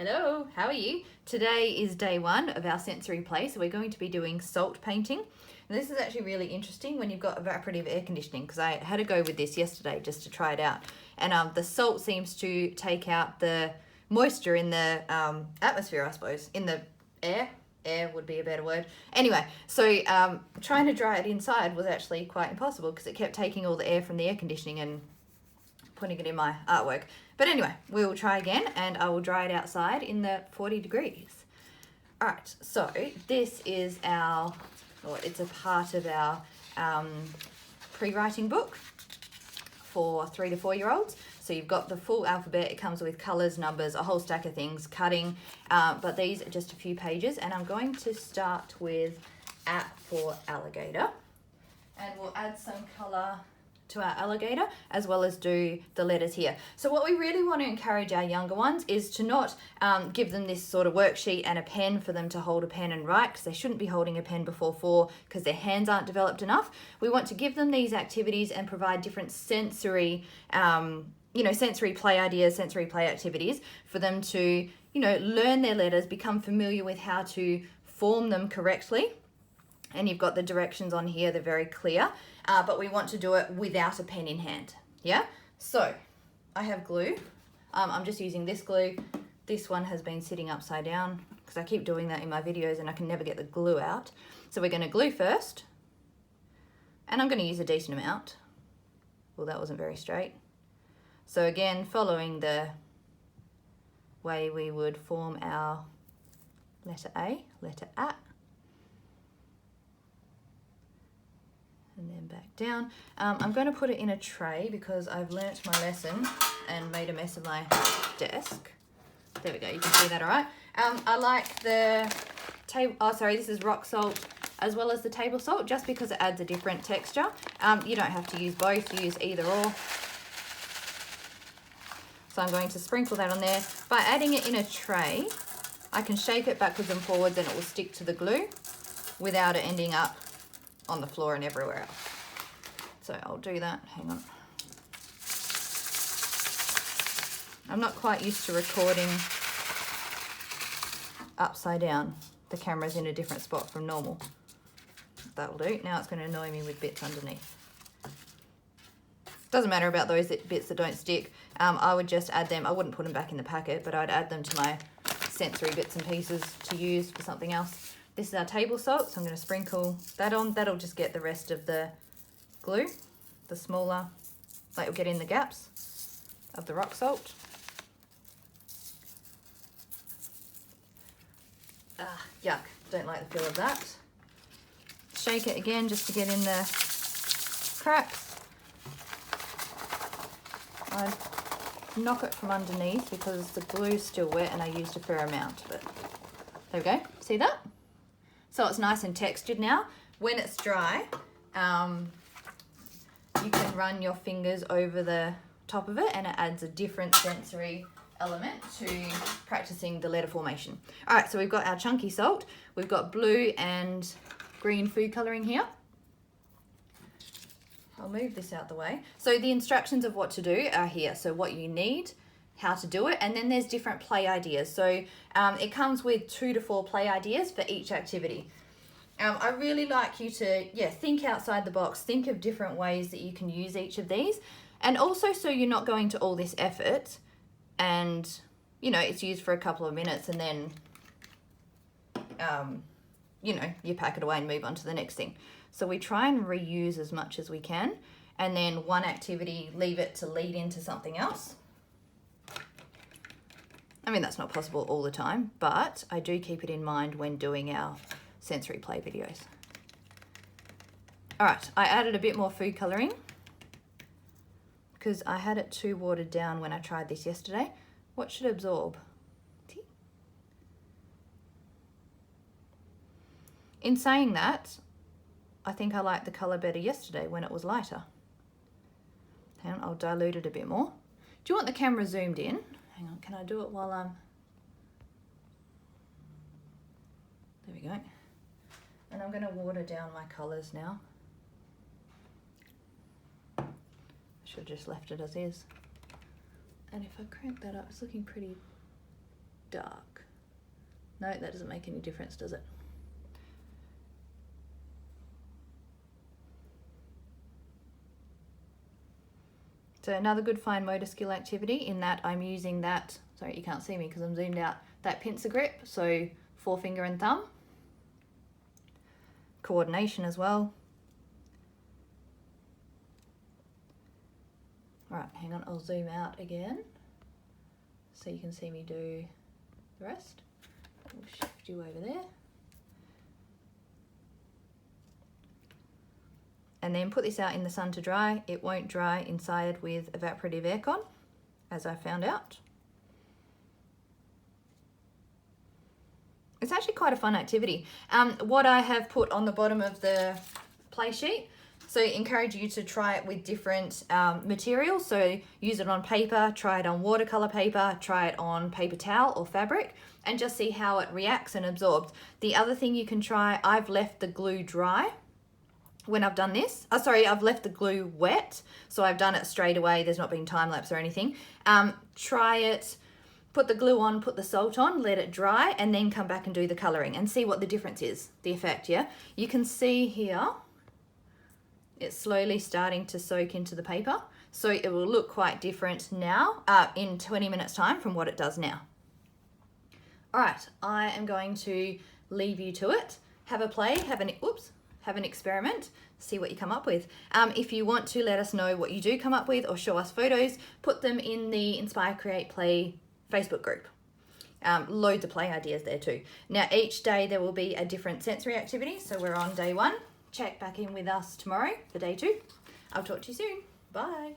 Hello, how are you? Today is day one of our sensory play, so we're going to be doing salt painting. And this is actually really interesting when you've got evaporative air conditioning, because I had to go with this yesterday just to try it out. And the salt seems to take out the moisture in the atmosphere, I suppose, in the air. Air would be a better word. Anyway, so trying to dry it inside was actually quite impossible because it kept taking all the air from the air conditioning and putting it in my artwork. But anyway, we will try again and I will dry it outside in the 40 degrees. All right, so this is it's a part of our pre-writing book for 3 to 4 year olds. So you've got the full alphabet, it comes with colours, numbers, a whole stack of things, cutting, but these are just a few pages, and I'm going to start with A for alligator, and we'll add some colour to our alligator as well as do the letters here. So what we really want to encourage our younger ones is to not give them this sort of worksheet and a pen for them to hold a pen and write, because they shouldn't be holding a pen before 4 because their hands aren't developed enough. We want to give them these activities and provide different sensory sensory play ideas, sensory play activities for them to learn their letters, become familiar with how to form them correctly. And you've got the directions on here, they're very clear, but we want to do it without a pen in hand, yeah? So I have glue. I'm just using this glue. This one has been sitting upside down because I keep doing that in my videos and I can never get the glue out. So we're going to glue first, and I'm going to use a decent amount. Well, that wasn't very straight. So again, following the way we would form our letter A, letter A. And then back down. I'm going to put it in a tray because I've learnt my lesson and made a mess of my desk. There we go, you can see that all right. I like the this is rock salt as well as the table salt, just because it adds a different texture. You don't have to use both, use either or. So I'm going to sprinkle that on there. By adding it in a tray, I can shake it backwards and forwards and it will stick to the glue without it ending up on the floor and everywhere else. So I'll do that, hang on. I'm not quite used to recording upside down. The camera's in a different spot from normal. That'll do. Now it's going to annoy me with bits underneath. Doesn't matter about those bits that don't stick. I would just add them. I wouldn't put them back in the packet, but I'd add them to my sensory bits and pieces to use for something else. This is our table salt, so I'm going to sprinkle that on. That'll just get the rest of the glue, the smaller, like it'll get in the gaps of the rock salt. Yuck, don't like the feel of that. Shake it again just to get in the cracks. I knock it from underneath because the glue's still wet and I used a fair amount, but there we go, see that? So it's nice and textured now. When it's dry, you can run your fingers over the top of it and it adds a different sensory element to practicing the letter formation. All right, so we've got our chunky salt. We've got blue and green food coloring here. I'll move this out the way. So the instructions of what to do are here. So what you need, how to do it, and then there's different play ideas. So it comes with 2 to 4 play ideas for each activity. I really like you to, think outside the box, think of different ways that you can use each of these. And also so you're not going to all this effort and, it's used for a couple of minutes and then, you pack it away and move on to the next thing. So we try and reuse as much as we can, and then one activity, leave it to lead into something else. I mean, that's not possible all the time, but I do keep it in mind when doing our sensory play videos. All right, I added a bit more food coloring because I had it too watered down when I tried this yesterday. What should absorb? See? In saying that, I think I liked the colour better yesterday when it was lighter. Hang on, I'll dilute it a bit more. Do you want the camera zoomed in? Hang on, can I do it while I'm... There we go. And I'm going to water down my colours now. I should have just left it as is. And if I crank that up, it's looking pretty dark. No, that doesn't make any difference, does it? So another good fine motor skill activity in that I'm using that, sorry you can't see me because I'm zoomed out, that pincer grip, so forefinger and thumb. Coordination as well. All right, hang on, I'll zoom out again so you can see me do the rest. We'll shift you over there. And then put this out in the sun to dry. It won't dry inside with evaporative aircon, as I found out. It's actually quite a fun activity. What I have put on the bottom of the play sheet, so encourage you to try it with different materials. So use it on paper, try it on watercolor paper, try it on paper towel or fabric, and just see how it reacts and absorbs. The other thing you can try, I've left the glue dry when I've done this. I've left the glue wet, so I've done it straight away. There's not been time lapse or anything. Try it, put the glue on, put the salt on, let it dry, and then come back and do the coloring and see what the difference is, the effect, yeah? You can see here, it's slowly starting to soak into the paper. So it will look quite different now in 20 minutes time from what it does now. All right, I am going to leave you to it. Have a play, have an experiment, see what you come up with. If you want to let us know what you do come up with or show us photos, put them in the Inspire Create Play Facebook group. Loads of play ideas there too. Now each day there will be a different sensory activity. So we're on day 1. Check back in with us tomorrow for day 2. I'll talk to you soon. Bye.